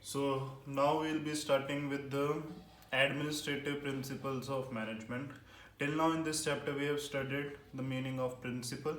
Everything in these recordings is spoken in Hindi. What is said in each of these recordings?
So now we'll be starting with the administrative principles of management. Till now in this chapter we have studied the meaning of principle,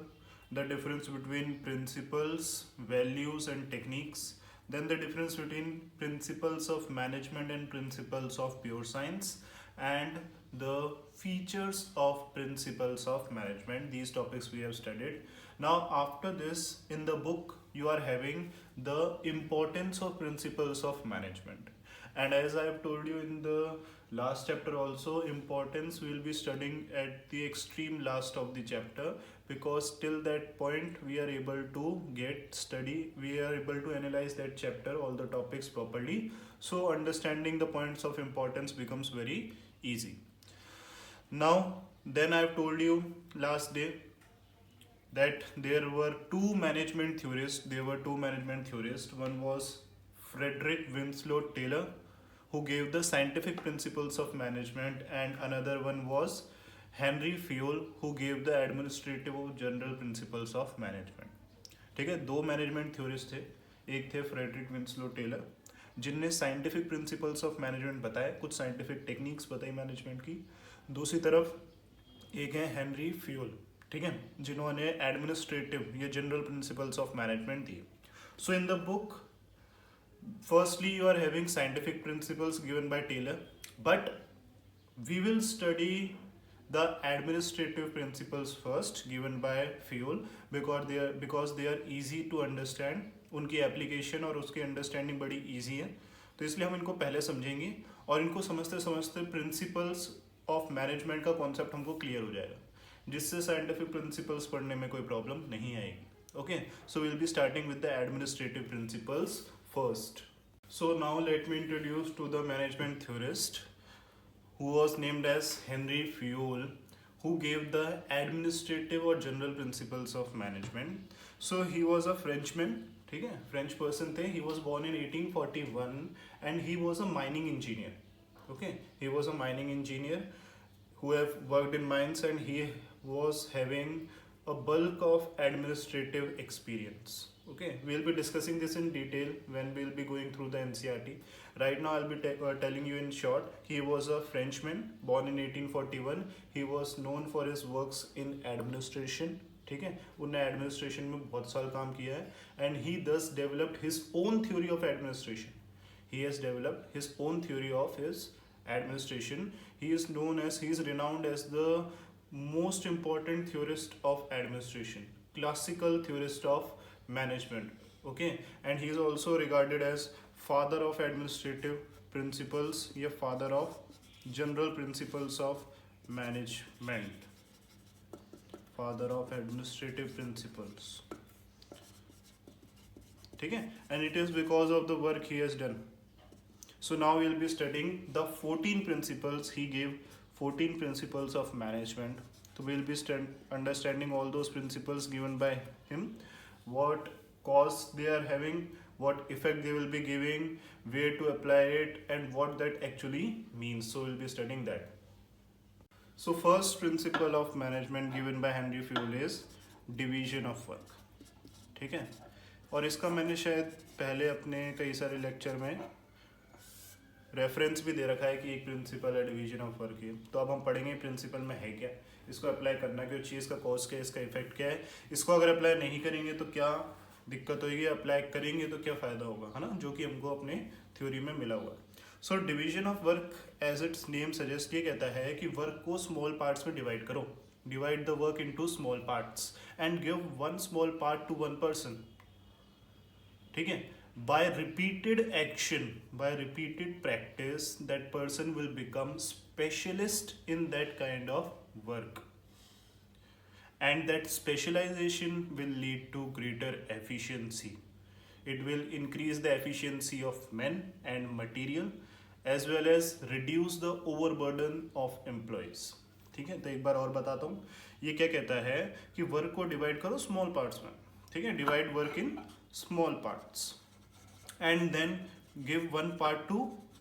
the difference between principles, values and techniques, then the difference between principles of management and principles of pure science, and the features of principles of management. These topics we have studied. Now after this in the book you are having the importance of principles of management, and as I have told you in the last chapter also, importance we will be studying at the extreme last of the chapter, because till that point we are able to we are able to analyze that chapter, all the topics properly, so understanding the points of importance becomes very easy. Now then, I have told you last day that there were two management theorists. One was Frederick Winslow Taylor, who gave the scientific principles of management, and another one was Henry Fayol, who gave the administrative or general principles of management. ठीक है, दो मैनेजमेंट थ्योरिस्ट थे. एक थे फ्रेडरिक विंसलो टेलर, जिनने साइंटिफिक प्रिंसिपल्स ऑफ मैनेजमेंट बताए, कुछ साइंटिफिक टेक्निक्स बताई मैनेजमेंट की. दूसरी तरफ एक है हेनरी फ्यूल, ठीक है, जिन्होंने एडमिनिस्ट्रेटिव या जनरल प्रिंसिपल्स ऑफ मैनेजमेंट दिए. So in the book firstly you are having scientific principles given by Taylor, but we will study the administrative principles first given by Fayol, because they are easy to understand. उनकी एप्लीकेशन और उसकी अंडरस्टैंडिंग बड़ी ईजी है, तो इसलिए हम इनको पहले समझेंगे और इनको समझते समझते प्रिंसिपल्स ऑफ मैनेजमेंट का कॉन्सेप्ट हमको क्लियर हो जाएगा, जिससे साइंटिफिक प्रिंसिपल्स पढ़ने में कोई प्रॉब्लम नहीं आएगी. Okay, so will be starting with the administrative principles first. So now let me introduce to the management theorist who was named as Henry Fayol, who gave the administrative or general principles of management. So he was a Frenchman, ठीक है, French person थे. He was born in 1841 and he was a mining engineer. Okay, he was a mining engineer who have worked in mines, and he was having a bulk of administrative experience. Okay, we'll be discussing this in detail when we'll be going through the NCERT. Right now I'll be telling you in short. He was a Frenchman born in 1841. He was known for his works in administration, ठीक है, उन्होंने एडमिनिस्ट्रेशन में बहुत साल काम किया है, and he thus developed his own theory of administration. He has developed his own theory of his administration. He is renowned as the most important theorist of administration, classical theorist of management. Okay, and he is also regarded as father of administrative principles, या father of general principles of management, father of administrative principles, ठीक है, and it is because of the work he has done. So now we will be studying the 14 principles. He gave 14 principles of management. So we will be understanding all those principles given by him, what cause they are having, what effect they will be giving, where to apply it, and what that actually means. So we'll be studying that. So first principle of management given by Henry Fayol is division of work. ठीक है, और इसका मैंने शायद पहले अपने कई सारे लेक्चर में रेफरेंस भी दे रखा है कि एक प्रिंसिपल है डिवीजन ऑफ वर्क की. तो अब हम पढ़ेंगे प्रिंसिपल में है क्या, इसको अप्लाई करना क्यों चाहिए, इसका कॉज क्या है, इसका इफेक्ट क्या है, इसको अगर अप्लाई नहीं करेंगे तो क्या दिक्कत होगी, अप्लाई करेंगे तो क्या फ़ायदा होगा, है ना, जो कि हमको अपने थ्योरी में मिला हुआ है. So division of work as its name suggest ये कहता है कि वर्क को स्मॉल पार्ट्स में डिवाइड करो. Divide the work into small parts and give one small part to one person. ठीक है, by repeated action, by repeated practice, that person will become specialist in that kind of work, and that specialization will lead to greater efficiency. It will increase the efficiency of men and material, as well as reduce the overburden of employees. ठीक है, तो एक बार और बताता हूँ. ये क्या कहता है कि वर्क को डिवाइड करो स्मॉल पार्ट्स में. ठीक है, divide work in small parts and then give one part to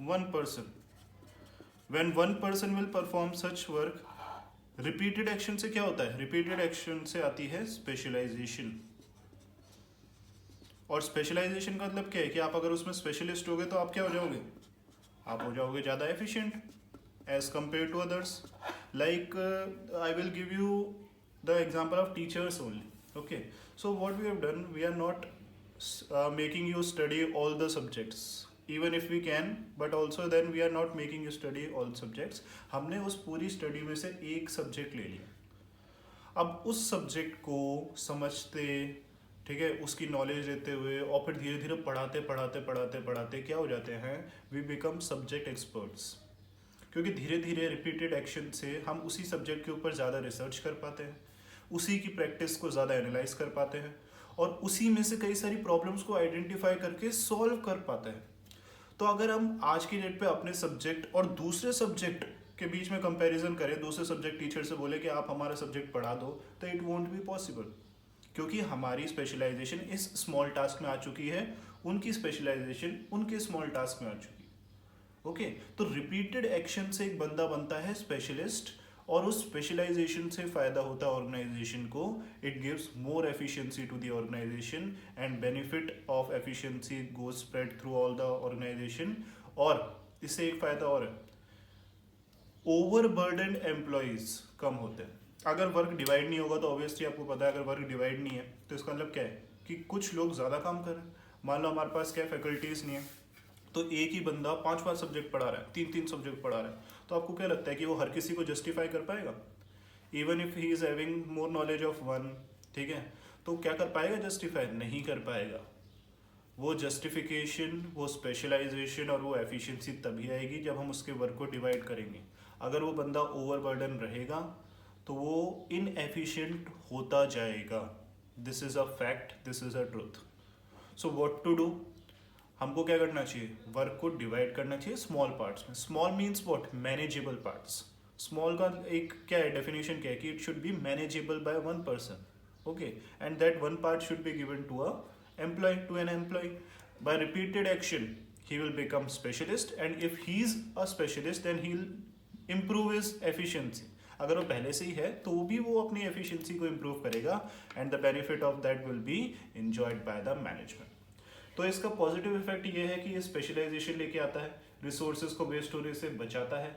one person. When one person will perform such work, repeated action से क्या होता है, repeated action से आती है specialization. और स्पेशलाइजेशन का मतलब क्या है कि आप अगर उसमें स्पेशलिस्ट हो गए तो आप क्या हो जाओगे, आप हो जाओगे ज़्यादा efficient as compare to others. Like I will give you the example of teachers only. Okay, so what we have done, we are not making you study all the subjects, even if we can, but also then we are not making you study all subjects. हमने उस पूरी स्टडी में से एक सब्जेक्ट ले लिया. अब उस सब्जेक्ट को समझते, ठीक है, उसकी नॉलेज लेते हुए और फिर धीरे धीरे पढ़ाते पढ़ाते पढ़ाते पढ़ाते क्या हो जाते हैं, वी बिकम सब्जेक्ट एक्सपर्ट्स. क्योंकि धीरे धीरे रिपीटेड एक्शन से हम उसी सब्जेक्ट के ऊपर ज़्यादा रिसर्च कर पाते हैं, उसी की प्रैक्टिस को ज़्यादा एनालाइज कर पाते हैं और उसी में से कई सारी प्रॉब्लम्स को आइडेंटिफाई करके सॉल्व कर पाते हैं. तो अगर हम आज की डेट पे अपने सब्जेक्ट और दूसरे सब्जेक्ट के बीच में कंपैरिजन करें, दूसरे सब्जेक्ट टीचर से बोले कि आप हमारा सब्जेक्ट पढ़ा दो, तो इट वोंट बी पॉसिबल, क्योंकि हमारी स्पेशलाइजेशन इस स्मॉल टास्क में आ चुकी है, उनकी स्पेशलाइजेशन उनके स्मॉल टास्क में आ चुकी है. ओके, तो रिपीटेड एक्शन से एक बंदा बनता है स्पेशलिस्ट और उस स्पेशलाइजेशन से फायदा होता है ऑर्गेनाइजेशन को. It gives more efficiency to the organisation and benefit of efficiency goes spread through all the organisation. और इससे एक फायदा और है, ओवरबर्डन एम्प्लॉइज कम होते हैं. अगर वर्क डिवाइड नहीं होगा तो ऑब्वियसली आपको पता है, अगर वर्क डिवाइड नहीं है तो इसका मतलब क्या है कि कुछ लोग ज़्यादा काम कर रहे हैं. मान लो हमारे पास क्या फैकल्टीज नहीं है, तो एक ही बंदा 5 सब्जेक्ट पढ़ा रहा है, 3 सब्जेक्ट पढ़ा रहा है, तो आपको क्या लगता है कि वो हर किसी को जस्टिफाई कर पाएगा? Even if he is having more knowledge of one, ठीक है, तो क्या कर पाएगा? जस्टिफाई नहीं कर पाएगा. वो जस्टिफिकेशन, वो स्पेशलाइजेशन और वो एफिशिएंसी तभी आएगी जब हम उसके वर्क को डिवाइड करेंगे. अगर वो बंदा ओवरबर्डन रहेगा तो वो इनएफिशिएंट होता जाएगा. This is a fact, this is a truth. So what to do? हमको क्या करना चाहिए? वर्क को डिवाइड करना चाहिए स्मॉल पार्ट्स में. Small means what? Manageable parts. Small का एक क्या है डेफिनेशन, क्या है कि it should be manageable by one person. Okay, and that one part should be given to a employee, to an employee. By repeated action he will become specialist, and if he is a specialist then he will improve his efficiency. अगर वो पहले से ही है तो भी वो अपनी एफिशिएंसी को इम्प्रूव करेगा and the benefit of that will be enjoyed bye the management. तो इसका पॉजिटिव इफेक्ट ये है कि ये स्पेशलाइजेशन लेके आता है, रिसोर्सेज को वेस्ट होने से बचाता है,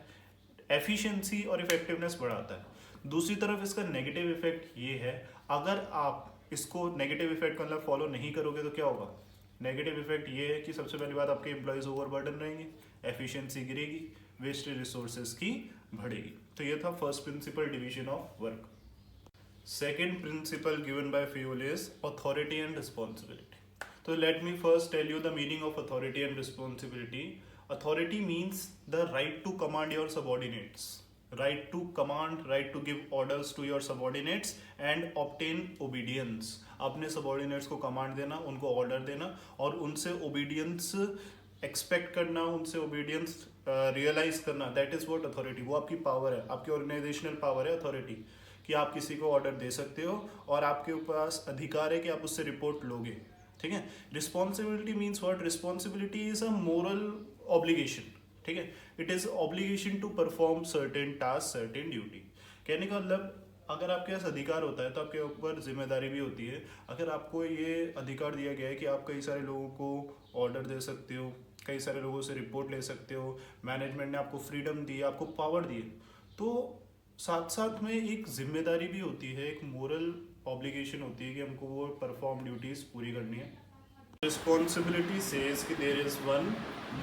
एफिशिएंसी और इफेक्टिवनेस बढ़ाता है. दूसरी तरफ इसका नेगेटिव इफेक्ट ये है, अगर आप इसको नेगेटिव इफेक्ट मतलब फॉलो नहीं करोगे तो क्या होगा? नेगेटिव इफेक्ट ये है कि सबसे पहली बात आपके एम्प्लॉयज ओवरबर्डन रहेंगे, एफिशिएंसी गिरेगी, वेस्टेज रिसोर्सेज की बढ़ेगी. तो ये था first principle, division of work. Second principle given by Fayol is authority and responsibility. So let me first tell you the meaning of authority and responsibility. Authority means the right to command your subordinates. Right to command, right to give orders to your subordinates and obtain obedience. अपने subordinates को command देना, उनको order देना और उनसे obedience expect करना, उनसे obedience realize करना. That is what authority. वो आपकी power है, आपकी organizational power है authority. कि आप किसी को order दे सकते हो और आपके पास अधिकार है कि आप उससे report लोगे. ठीक है. Responsibility means what? Responsibility is a moral obligation. ठीक है, it is obligation to perform certain task, certain duty. कहने का मतलब अगर आपके पास अधिकार होता है तो आपके ऊपर जिम्मेदारी भी होती है. अगर आपको ये अधिकार दिया गया है कि आप कई सारे लोगों को ऑर्डर दे सकते हो, कई सारे लोगों से रिपोर्ट ले सकते हो, मैनेजमेंट ने आपको फ्रीडम दी, आपको पावर दी, तो साथ साथ में एक जिम्मेदारी भी होती है, एक मोरल ऑब्लिगेशन होती है कि हमको वो परफॉर्म ड्यूटीज पूरी करनी है. रिस्पॉन्सिबिलिटी सेज कि there is one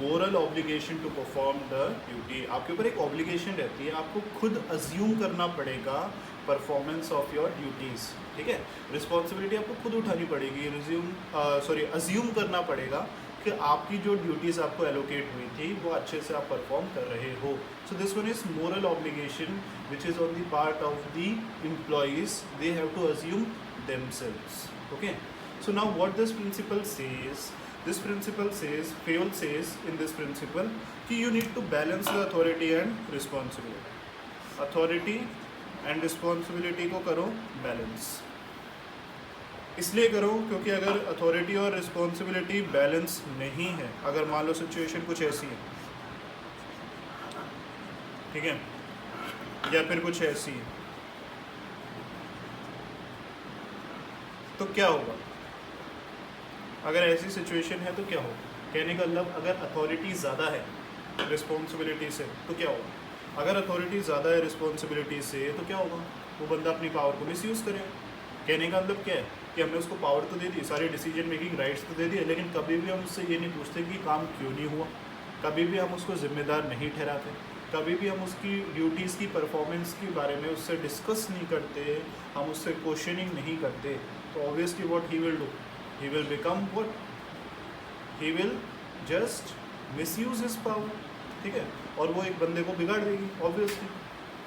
moral obligation to perform the duty. आपके ऊपर एक ऑब्लिगेशन रहती है, आपको खुद अज्यूम करना पड़ेगा परफॉर्मेंस ऑफ योर ड्यूटीज. ठीक है, रिस्पॉन्सिबिलिटी आपको खुद उठानी पड़ेगी, अज्यूम करना पड़ेगा कि आपकी जो ड्यूटीज आपको एलोकेट हुई थी वो अच्छे से आप परफॉर्म कर रहे हो. So this one is moral obligation which is on the part of the employees. They have to assume themselves. Okay, so now what this principle says, Fayol says in this principle कि you need to balance the authority and responsibility. Authority and responsibility को करो balance. इसलिए करो क्योंकि अगर अथॉरिटी और रिस्पॉन्सिबिलिटी बैलेंस नहीं है, अगर मान लो सिचुएशन कुछ ऐसी है, ठीक है, या फिर कुछ ऐसी है, तो क्या होगा? अगर ऐसी सिचुएशन है तो क्या हो, कहने का मतलब अगर अथॉरिटी ज़्यादा है रिस्पॉन्सिबिलिटी से तो क्या होगा, अगर अथॉरिटी ज़्यादा है रिस्पॉन्सिबिलिटी से तो क्या होगा, वो बंदा अपनी पावर को मिसयूज़ करेगा। कहने का मतलब क्या है कि हमने उसको पावर तो दे दी, सारी डिसीजन मेकिंग राइट्स तो दे दिए, लेकिन कभी भी हम उससे ये नहीं पूछते कि काम क्यों नहीं हुआ, कभी भी हम उसको जिम्मेदार नहीं ठहराते, कभी भी हम उसकी ड्यूटीज़ की परफॉर्मेंस के बारे में उससे डिस्कस नहीं करते, हम उससे क्वेश्चनिंग नहीं करते, तो obviously what he will do, he will become what, he will just misuse his power, ठीक है, और वो एक बंदे को बिगाड़ देगी ऑब्वियसली,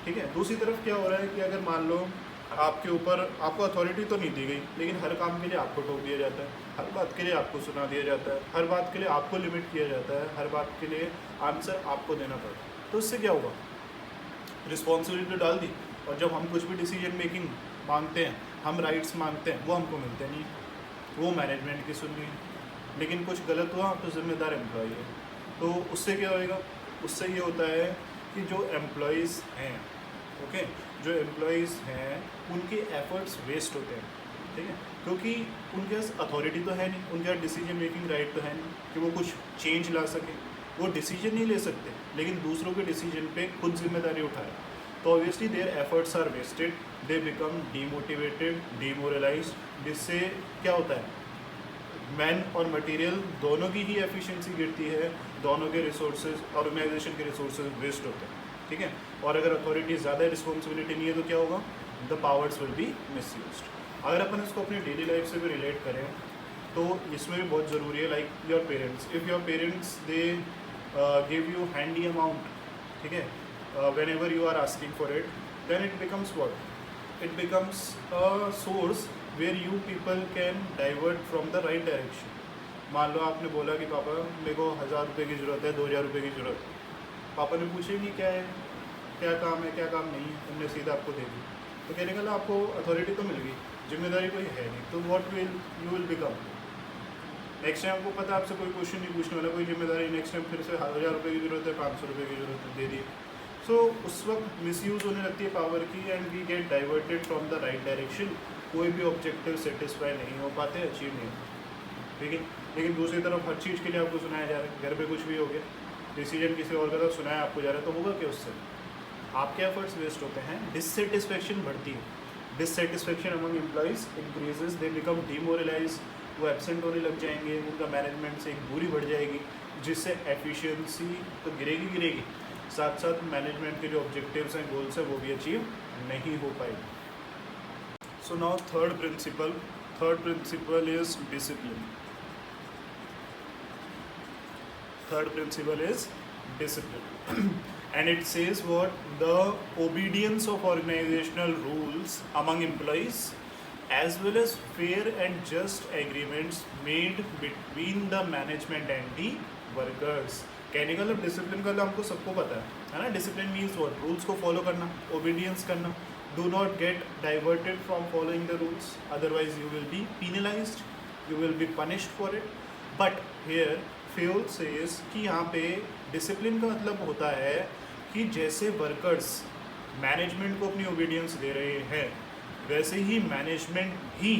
ठीक है। दूसरी तरफ क्या हो रहा है कि अगर मान लो आपके ऊपर आपको अथॉरिटी तो नहीं दी गई, लेकिन हर काम के लिए आपको टोक दिया जाता है, हर बात के लिए आपको सुना दिया जाता है, हर बात के लिए आपको लिमिट किया जाता है, हर बात के लिए आंसर आपको देना पड़ता है, तो उससे क्या होगा, रिस्पॉन्सिबिलिटी डाल दी, और जब हम कुछ भी डिसीजन मेकिंग मांगते हैं, हम राइट्स मांगते हैं, वो हमको मिलते नहीं, वो मैनेजमेंट की सुननी है, लेकिन कुछ गलत हुआ तो जिम्मेदार एम्प्लॉई है। तो उससे क्या होएगा, उससे ये होता है कि जो एम्प्लॉयज़ हैं, ओके, जो एम्प्लॉयज़ हैं उनके एफर्ट्स वेस्ट होते हैं, ठीक है, क्योंकि उनके पास अथॉरिटी तो है नहीं, उनके पास डिसीजन मेकिंग राइट तो है नहीं कि वो कुछ चेंज ला सके, वो डिसीजन नहीं ले सकते, लेकिन दूसरों के डिसीजन पे खुद जिम्मेदारी उठाए, तो obviously their efforts are wasted, they become demotivated, demoralised, जिससे क्या होता है, मैन और मटेरियल दोनों की ही एफिशिएंसी गिरती है, दोनों के रिसोर्सेज, ऑर्गेनाइजेशन के रिसोर्सेज वेस्ट होते हैं, ठीक है। और अगर अथॉरिटी ज़्यादा रिस्पॉन्सिबिलिटी नहीं है तो क्या होगा, the powers will be misused. अगर अपन इसको अपनी डेली लाइफ से भी रिलेट करें तो इसमें भी बहुत ज़रूरी है, like your parents, if your parents they give you handy amount, ठीक है, whenever you are asking for it, then it becomes what, it becomes a source where you people can divert from the right direction. मान लो आपने बोला कि पापा मेरे को 1000 रुपये की ज़रूरत है, 2000 रुपये की ज़रूरत है, पापा ने पूछेंगे क्या है, क्या काम है, क्या काम नहीं है, तुमने सीधा आपको दे दी, तो कहने का आपको अथॉरिटी तो मिल गई, जिम्मेदारी कोई है नहीं, तो what will you will become, next time आपको पता है आपसे कोई क्वेश्चन नहीं पूछने वाला, कोई जिम्मेदारी, नेक्स्ट टाइम फिर से 1000 रुपये की ज़रूरत है, 500 रुपये की ज़रूरत है, दे दी। सो उस वक्त मिसयूज़ होने लगती है पावर की, and we get diverted from the right direction, कोई भी ऑब्जेक्टिव सेटिस्फाई नहीं हो पाते, अचीव नहीं होते, ठीक है। लेकिन दूसरी तरफ हर चीज़ के लिए आपको सुनाया जा रहा है, घर पे कुछ भी हो गया, डिसीजन किसी और का तरफ सुनाया आपको जा रहा है, तो होगा क्या उससे, आपके एफर्ट्स वेस्ट होते हैं, डिससेटिस्फेक्शन बढ़ती है, dissatisfaction among employees increases, they become demoralise, वो एब्सेंट होने लग जाएंगे, उनका मैनेजमेंट से एक दूरी बढ़ जाएगी, जिससे एफिशिएंसी तो गिरेगी, साथ साथ मैनेजमेंट के जो ऑब्जेक्टिव्स हैं, गोल्स हैं, वो भी अचीव नहीं हो पाएगी। So now third principal is discipline. Third principle is discipline and it says what, the obedience of organizational rules among employees as well as fair and just agreements made between the management and the workers। कहने का मतलब डिसिप्लिन का हमको सबको पता है ना, डिसिप्लिन मीन्स व्हाट, रूल्स को फॉलो करना, ओबीडियंस करना, do not get diverted from following the rules, otherwise you will be penalised, you will be punished for it. But here Fayol says कि यहाँ पे डिसिप्लिन का मतलब होता है कि जैसे वर्कर्स मैनेजमेंट को अपनी ओबीडियंस दे रहे हैं, वैसे ही मैनेजमेंट भी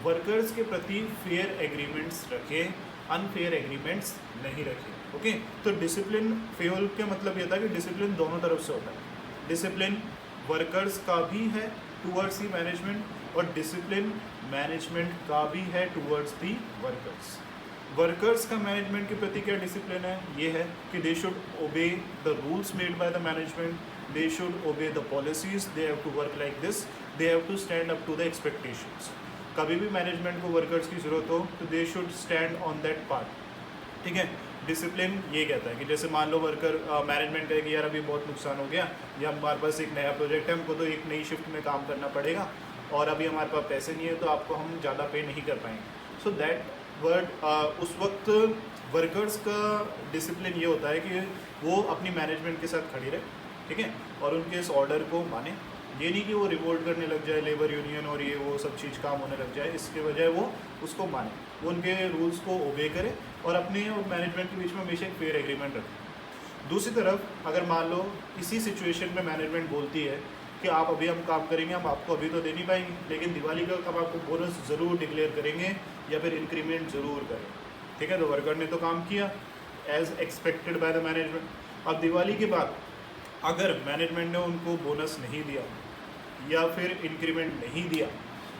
वर्कर्स के प्रति फेयर एग्रीमेंट्स रखे, अनफेयर एग्रीमेंट्स नहीं रखे, ओके। तो डिसिप्लिन फ्यूल का मतलब ये था कि डिसिप्लिन दोनों तरफ से होता है, डिसिप्लिन वर्कर्स का भी है टूवर्ड्स दी मैनेजमेंट, और डिसिप्लिन मैनेजमेंट का भी है टूवर्ड्स दी वर्कर्स। वर्कर्स का मैनेजमेंट के प्रति क्या डिसिप्लिन है, ये है कि they should obey the rules made by the management, they should obey the policies, they have to work like this, they have to stand up to the expectations. कभी भी मैनेजमेंट को वर्कर्स की ज़रूरत हो तो they should stand on that part, ठीक है। डिसिप्लिन ये कहता है कि जैसे मान लो वर्कर मैनेजमेंट कहे कि यार अभी बहुत नुकसान हो गया, या हमारे पास एक नया प्रोजेक्ट है, हमको तो एक नई शिफ्ट में काम करना पड़ेगा, और अभी हमारे पास पैसे नहीं है तो आपको हम ज़्यादा पे नहीं कर पाएंगे। सो दैट वर्ड उस वक्त वर्कर्स का डिसिप्लिन ये होता है कि वो अपनी मैनेजमेंट के साथ खड़ी रहे, ठीक है, और उनके इस ऑर्डर को माने, ये नहीं कि वो रिवोल्ट करने लग जाए, लेबर यूनियन और ये वो सब चीज़ काम होने लग जाए, इसके बजाय वो उसको माने, वो उनके रूल्स को ओबे करे और अपने और मैनेजमेंट के बीच में हमेशा एक फेयर एग्रीमेंट रखे। दूसरी तरफ अगर मान लो इसी सिचुएशन में मैनेजमेंट बोलती है कि आप अभी हम काम करेंगे, हम आपको अभी तो दे नहीं पाएंगे, लेकिन दिवाली का हम आपको बोनस ज़रूर डिक्लेयर करेंगे या फिर इंक्रीमेंट ज़रूर करे, ठीक है। तो वर्कर ने तो काम किया as expected by the management. अब दिवाली के बाद अगर मैनेजमेंट ने उनको बोनस नहीं दिया या फिर इंक्रीमेंट नहीं दिया,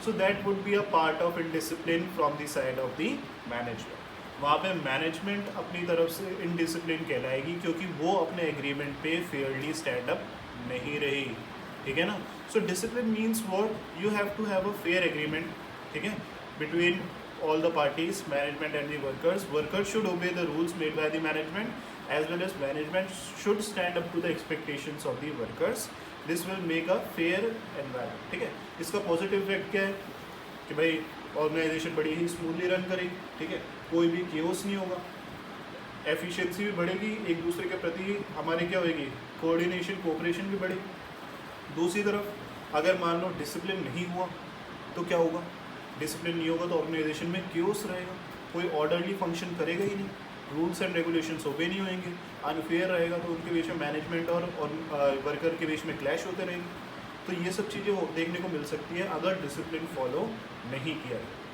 so that would be a part of indiscipline from the side of the management. वहाँ पे मैनेजमेंट अपनी तरफ से इनडिसिप्लिन कहलाएगी, क्योंकि वो अपने एग्रीमेंट पे फेयरली स्टैंड अप नहीं रही, ठीक है ना। So discipline means what, you have to have a fair agreement, ठीक है, between all the parties, management and the workers. Workers should obey the rules made by the management, as well as management should stand up to the expectations of the workers. This will make a fair environment, ठीक है। इसका पॉजिटिव इफेक्ट क्या है कि भाई ऑर्गेनाइजेशन बड़ी ही स्मूथली रन करेगी, ठीक है, कोई भी केओस नहीं होगा, एफिशिएंसी भी बढ़ेगी, एक दूसरे के प्रति हमारे क्या होगी, कोऑर्डिनेशन कोऑपरेशन भी बढ़ेगी। दूसरी तरफ अगर मान लो डिसिप्लिन नहीं हुआ तो क्या होगा, डिसिप्लिन नहीं होगा तो ऑर्गेनाइजेशन में क्योस रहेगा, कोई ऑर्डरली फंक्शन करेगा ही नहीं, रूल्स एंड रेगुलेशंस ओबे नहीं होंगे, अनफेयर रहेगा, तो उनके बीच में मैनेजमेंट और वर्कर के बीच में क्लैश होते रहेंगे। तो ये सब चीज़ें देखने को मिल सकती है अगर डिसिप्लिन फॉलो नहीं किया जाए।